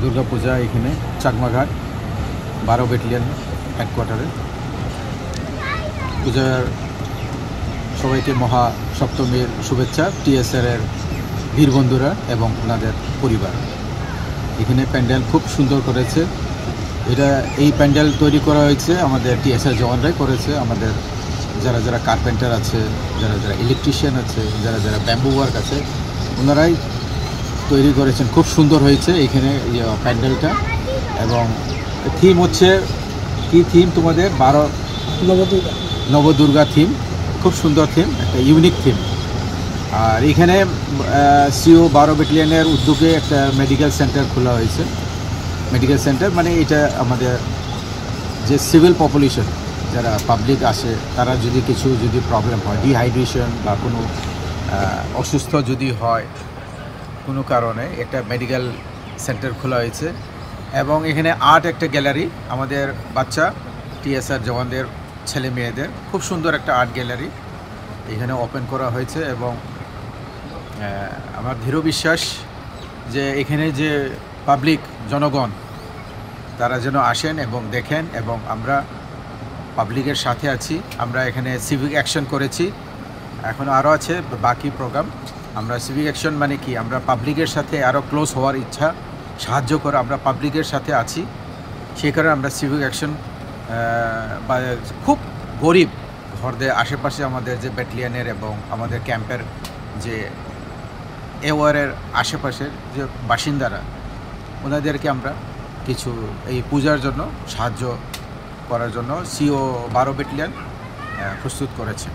দুর্গাপূজা এখানে চাকমাঘাট 12 ব্যাটালিয়ন হেডকোয়ার্টারে। পূজার সবাইকে মহা সপ্তমীর শুভেচ্ছা। টিএসআর-এর বীর বন্ধুরা এবং ওনাদের পরিবার। এখানে প্যান্ডেল খুব সুন্দর করেছে। এই প্যান্ডেল তৈরি করা হয়েছে আমাদের টিএসআর জওয়ানরাই করেছে। আমাদের যারা যারা কার্পেন্টার আছে, যারা যারা ইলেকট্রিশিয়ান আছে, যারা যারা ব্যাম্বু ওয়ার্ক আছে, ওনারাই তৈরি করেছেন। খুব সুন্দর হয়েছে এখানে প্যান্ডেলটা। এবং থিম হচ্ছে কি থিম তোমাদের? নবদুর্গা থিম। খুব সুন্দর থিম, একটা ইউনিক থিম। আর এখানে সিও 12 ব্যাটালিয়নের উদ্যোগে একটা মেডিকেল সেন্টার খোলা হয়েছে। মেডিকেল সেন্টার মানে এটা আমাদের যে সিভিল পপুলেশন যারা পাবলিক আসে, তারা যদি প্রবলেম হয়, ডিহাইড্রেশন বা কোনো অসুস্থ যদি হয় কোনো কারণে, একটা মেডিকেল সেন্টার খোলা হয়েছে। এবং এখানে আর্ট একটা গ্যালারি, আমাদের বাচ্চা টিএসআর জওয়ানদের ছেলে মেয়েদের খুব সুন্দর একটা আর্ট গ্যালারি এখানে ওপেন করা হয়েছে। এবং আমার দৃঢ় বিশ্বাস যে এখানে যে পাবলিক জনগণ তারা যেন আসেন এবং দেখেন। এবং আমরা পাবলিকের সাথে আছি। আমরা এখানে সিভিক অ্যাকশন করেছি, এখনও আরও আছে বাকি প্রোগ্রাম। আমরা সিভিক অ্যাকশন মানে কি, আমরা পাবলিকের সাথে আরও ক্লোজ হওয়ার ইচ্ছা, সাহায্য করে আমরা পাবলিকের সাথে আছি। সেই কারণে আমরা সিভিক অ্যাকশন বা খুব গরিব ঘরদের আশেপাশে আমাদের যে ব্যাটালিয়নের এবং আমাদের ক্যাম্পের যে এওয়ারের আশেপাশের যে বাসিন্দারা, ওনাদেরকে আমরা কিছু এই পূজার জন্য সাহায্য করার জন্য সিও 12 ব্যাটালিয়ন প্রস্তুত করেছে।